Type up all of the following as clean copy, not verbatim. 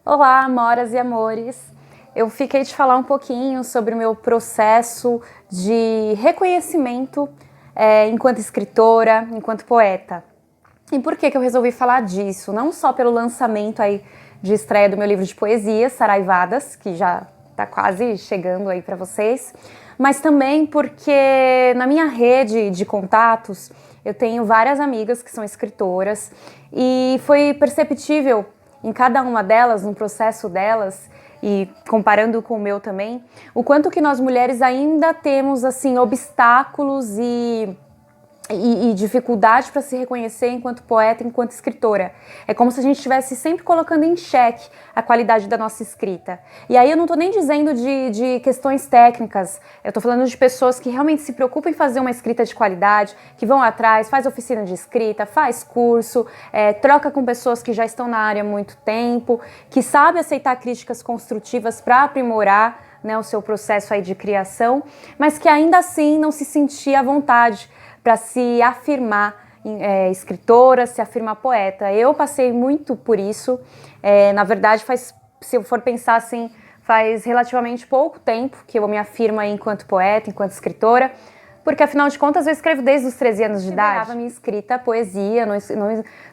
Olá, amoras e amores! Eu fiquei de falar um pouquinho sobre o meu processo de reconhecimento enquanto escritora, enquanto poeta. E por que eu resolvi falar disso? Não só pelo lançamento aí de estreia do meu livro de poesia, Saraivadas, que já está quase chegando aí para vocês, mas também porque na minha rede de contatos eu tenho várias amigas que são escritoras e foi perceptível em cada uma delas, no processo delas, e comparando com o meu também, o quanto que nós mulheres ainda temos assim obstáculos e dificuldade para se reconhecer enquanto poeta, enquanto escritora. É como se a gente estivesse sempre colocando em xeque a qualidade da nossa escrita. E aí eu não estou nem dizendo de questões técnicas, eu estou falando de pessoas que realmente se preocupam em fazer uma escrita de qualidade, que vão atrás, faz oficina de escrita, faz curso, troca com pessoas que já estão na área há muito tempo, que sabe aceitar críticas construtivas para aprimorar, né, o seu processo aí de criação, mas que ainda assim não se sentia à vontade para se afirmar escritora, se afirmar poeta. Eu passei muito por isso, na verdade se eu for pensar assim, faz relativamente pouco tempo que eu me afirmo aí enquanto poeta, enquanto escritora, porque afinal de contas eu escrevo desde os 13 anos de idade. Eu considerava minha escrita poesia,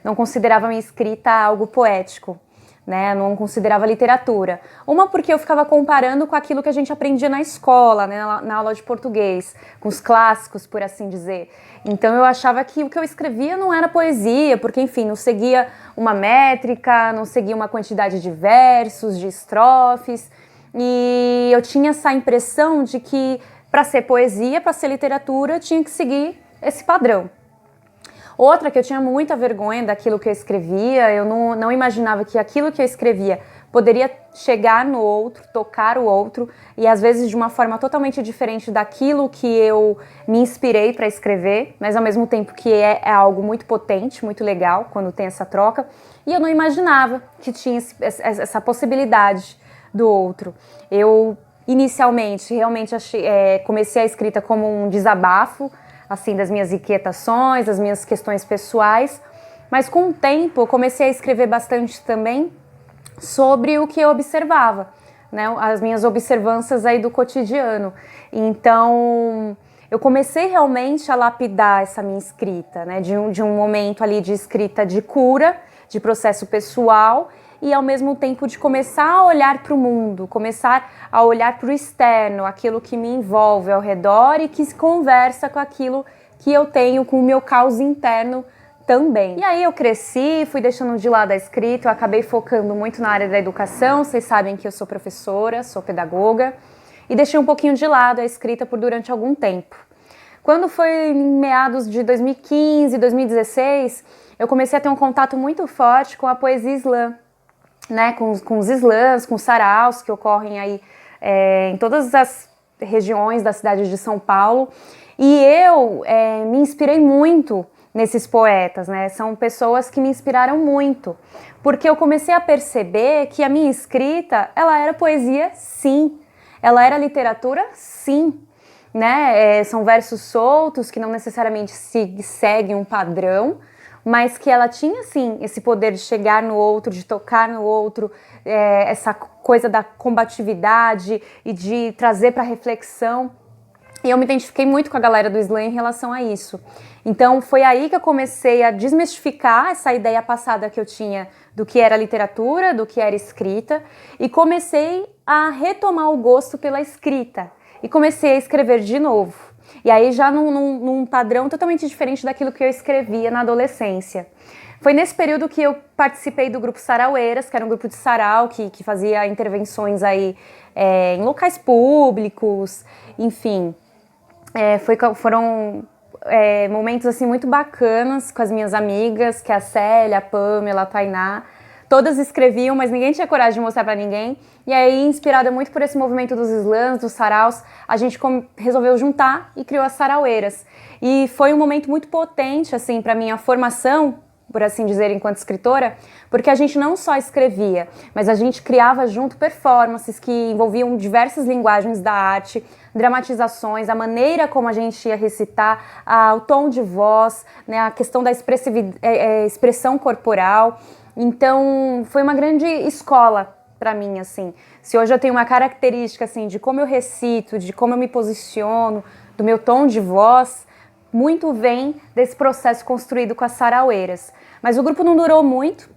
não considerava minha escrita algo poético. Né, não considerava literatura. Uma porque eu ficava comparando com aquilo que a gente aprendia na escola, né, na aula de português, com os clássicos, por assim dizer. Então eu achava que o que eu escrevia não era poesia, porque enfim, não seguia uma métrica, não seguia uma quantidade de versos, de estrofes, e eu tinha essa impressão de que para ser poesia, para ser literatura, tinha que seguir esse padrão. Outra que eu tinha muita vergonha daquilo que eu escrevia, eu não imaginava que aquilo que eu escrevia poderia chegar no outro, tocar o outro, e às vezes de uma forma totalmente diferente daquilo que eu me inspirei para escrever, mas ao mesmo tempo que é algo muito potente, muito legal quando tem essa troca, e eu não imaginava que tinha essa possibilidade do outro. Eu inicialmente realmente comecei a escrita como um desabafo, assim, das minhas inquietações, das minhas questões pessoais, mas com o tempo eu comecei a escrever bastante também sobre o que eu observava, né, as minhas observâncias aí do cotidiano. Então eu comecei realmente a lapidar essa minha escrita, né, de um momento ali de escrita de cura, de processo pessoal, e ao mesmo tempo de começar a olhar para o mundo, começar a olhar para o externo, aquilo que me envolve ao redor e que conversa com aquilo que eu tenho, com o meu caos interno também. E aí eu cresci, fui deixando de lado a escrita, eu acabei focando muito na área da educação, vocês sabem que eu sou professora, sou pedagoga, e deixei um pouquinho de lado a escrita durante algum tempo. Quando foi em meados de 2015, 2016, eu comecei a ter um contato muito forte com a poesia islã, né, com os slams, com os saraus que ocorrem aí em todas as regiões da cidade de São Paulo, e eu me inspirei muito nesses poetas, né, são pessoas que me inspiraram muito, porque eu comecei a perceber que a minha escrita, ela era poesia sim, ela era literatura sim, né, são versos soltos que não necessariamente seguem um padrão, mas que ela tinha, sim, esse poder de chegar no outro, de tocar no outro, essa coisa da combatividade e de trazer para reflexão. E eu me identifiquei muito com a galera do slam em relação a isso. Então foi aí que eu comecei a desmistificar essa ideia passada que eu tinha do que era literatura, do que era escrita, e comecei a retomar o gosto pela escrita. E comecei a escrever de novo. E aí já num padrão totalmente diferente daquilo que eu escrevia na adolescência. Foi nesse período que eu participei do grupo Saraueiras, que era um grupo de sarau que fazia intervenções aí em locais públicos, enfim. Foram momentos assim muito bacanas com as minhas amigas, que é a Célia, a Pamela, a Tainá. Todas escreviam, mas ninguém tinha coragem de mostrar pra ninguém. E aí, inspirada muito por esse movimento dos slams, dos saraus, a gente resolveu juntar e criou as Saraueiras. E foi um momento muito potente, assim, pra minha formação, por assim dizer, enquanto escritora, porque a gente não só escrevia, mas a gente criava junto performances que envolviam diversas linguagens da arte, dramatizações, a maneira como a gente ia recitar, o tom de voz, né, a questão da expressão corporal. Então, foi uma grande escola pra mim, assim. Se hoje eu tenho uma característica, assim, de como eu recito, de como eu me posiciono, do meu tom de voz, muito vem desse processo construído com as saraueiras. Mas o grupo não durou muito,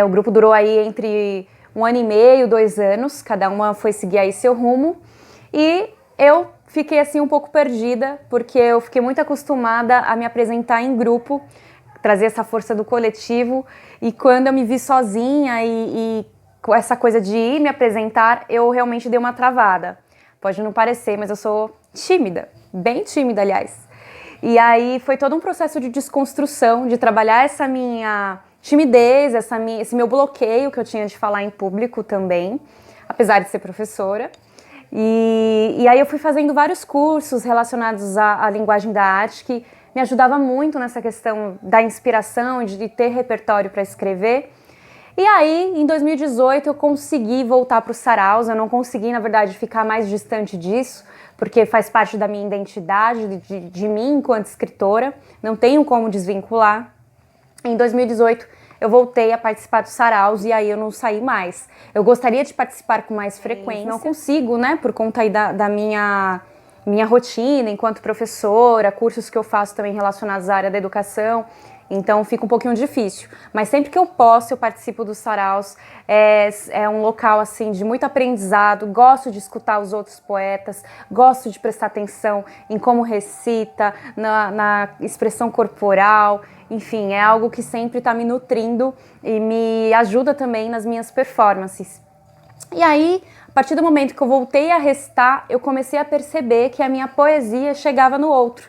o grupo durou aí entre 1 ano e meio, 2 anos, cada uma foi seguir aí seu rumo, e eu fiquei assim um pouco perdida, porque eu fiquei muito acostumada a me apresentar em grupo, trazer essa força do coletivo, e quando eu me vi sozinha e com essa coisa de ir me apresentar, eu realmente dei uma travada. Pode não parecer, mas eu sou tímida, bem tímida, aliás. E aí foi todo um processo de desconstrução, de trabalhar essa minha timidez, esse meu bloqueio que eu tinha de falar em público também, apesar de ser professora. E aí eu fui fazendo vários cursos relacionados à linguagem da arte, que me ajudava muito nessa questão da inspiração, de ter repertório para escrever. E aí, em 2018, eu consegui voltar para os saraus. Eu não consegui, na verdade, ficar mais distante disso, porque faz parte da minha identidade, de mim enquanto escritora. Não tenho como desvincular. Em 2018, eu voltei a participar dos saraus e aí eu não saí mais. Eu gostaria de participar com mais frequência. Não consigo, né, por conta aí da minha rotina enquanto professora, cursos que eu faço também relacionados à área da educação. Então fica um pouquinho difícil, mas sempre que eu posso eu participo dos saraus, é um local assim de muito aprendizado, gosto de escutar os outros poetas, gosto de prestar atenção em como recita, na expressão corporal, enfim, é algo que sempre está me nutrindo e me ajuda também nas minhas performances. E aí, a partir do momento que eu voltei a recitar, eu comecei a perceber que a minha poesia chegava no outro,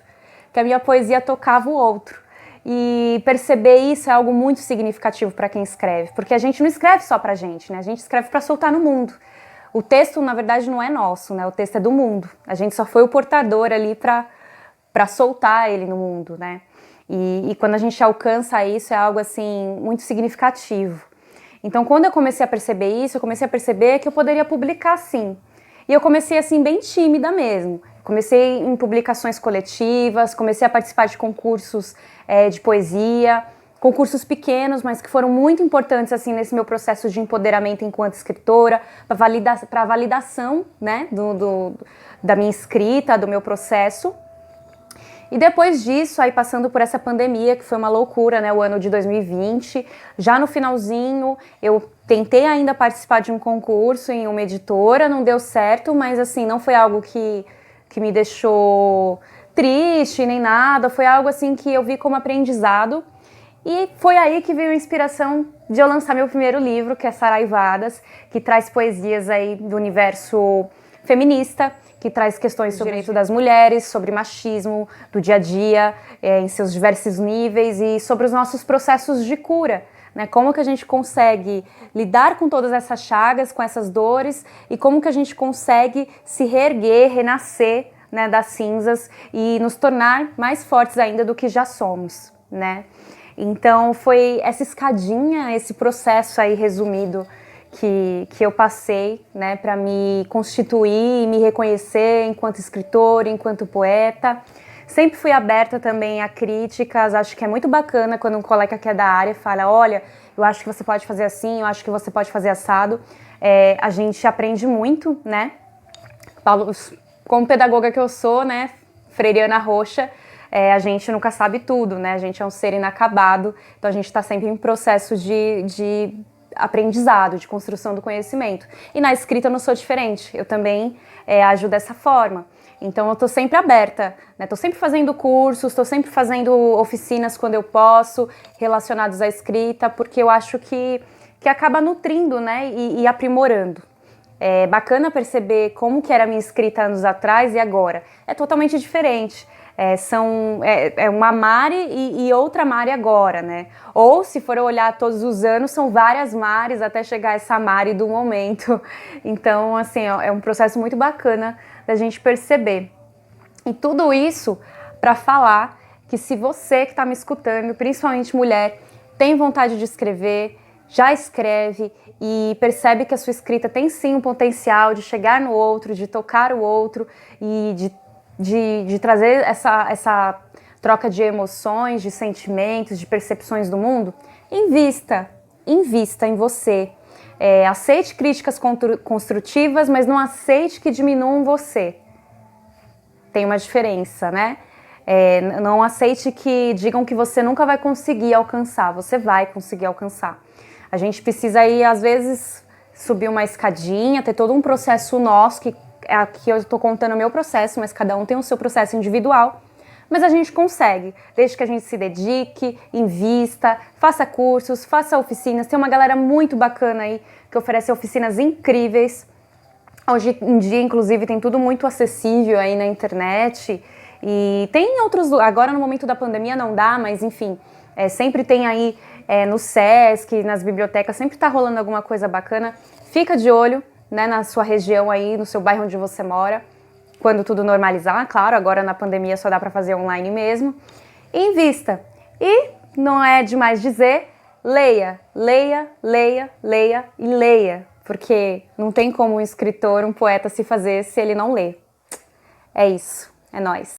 que a minha poesia tocava o outro. E perceber isso é algo muito significativo para quem escreve, porque a gente não escreve só pra gente, né? A gente escreve para soltar no mundo. O texto, na verdade, não é nosso, né? O texto é do mundo. A gente só foi o portador ali para soltar ele no mundo, né? E quando a gente alcança isso, é algo, assim, muito significativo. Então, quando eu comecei a perceber isso, eu comecei a perceber que eu poderia publicar sim. E eu comecei, assim, bem tímida mesmo. Comecei em publicações coletivas, comecei a participar de concursos de poesia, concursos pequenos, mas que foram muito importantes assim nesse meu processo de empoderamento enquanto escritora, para validação, né, da minha escrita, do meu processo. E depois disso, aí passando por essa pandemia, que foi uma loucura, né, o ano de 2020, já no finalzinho, eu tentei ainda participar de um concurso em uma editora, não deu certo, mas assim, não foi algo que me deixou triste nem nada, foi algo assim que eu vi como aprendizado. E foi aí que veio a inspiração de eu lançar meu primeiro livro, que é Saraivadas, que traz poesias aí do universo feminista, que traz questões sobre o direito das mulheres, sobre machismo, do dia a dia, em seus diversos níveis, e sobre os nossos processos de cura, né? Como que a gente consegue lidar com todas essas chagas, com essas dores, e como que a gente consegue se reerguer, renascer, né, das cinzas e nos tornar mais fortes ainda do que já somos, né? Então foi essa escadinha, esse processo aí resumido que eu passei, né, para me constituir e me reconhecer enquanto escritora, enquanto poeta. Sempre fui aberta também a críticas, acho que é muito bacana quando um colega que é da área fala, olha, eu acho que você pode fazer assim, eu acho que você pode fazer assado. A gente aprende muito, né? Como pedagoga que eu sou, né, freiriana roxa, a gente nunca sabe tudo, né? A gente é um ser inacabado, então a gente está sempre em processo de aprendizado, de construção do conhecimento. E na escrita eu não sou diferente, eu também ajo dessa forma. Então eu estou sempre aberta, né? Estou sempre fazendo cursos, estou sempre fazendo oficinas quando eu posso, relacionados à escrita, porque eu acho que acaba nutrindo, né, e aprimorando. É bacana perceber como que era a minha escrita anos atrás e agora. É totalmente diferente. É uma Mari e outra Mari agora, né? Ou, se for olhar todos os anos, são várias Maris até chegar essa Mari do momento. Então, assim, é um processo muito bacana da gente perceber. E tudo isso para falar que se você que está me escutando, principalmente mulher, tem vontade de escrever, já escreve e percebe que a sua escrita tem sim um potencial de chegar no outro, de tocar o outro e de trazer essa troca de emoções, de sentimentos, de percepções do mundo, invista em você. Aceite críticas construtivas, mas não aceite que diminuam você. Tem uma diferença, né? Não aceite que digam que você nunca vai conseguir alcançar. Você vai conseguir alcançar. A gente precisa aí, às vezes, subir uma escadinha, ter todo um processo nosso, que aqui eu estou contando o meu processo, mas cada um tem o seu processo individual. Mas a gente consegue, desde que a gente se dedique, invista, faça cursos, faça oficinas. Tem uma galera muito bacana aí que oferece oficinas incríveis. Hoje em dia, inclusive, tem tudo muito acessível aí na internet. E tem outros, agora no momento da pandemia não dá, mas enfim, sempre tem aí no SESC, nas bibliotecas, sempre tá rolando alguma coisa bacana. Fica de olho, né, na sua região aí, no seu bairro onde você mora. Quando tudo normalizar, claro, agora na pandemia só dá para fazer online mesmo. E invista. E não é demais dizer, leia, leia, leia, leia e leia. Porque não tem como um escritor, um poeta se fazer se ele não lê. É isso, é nóis.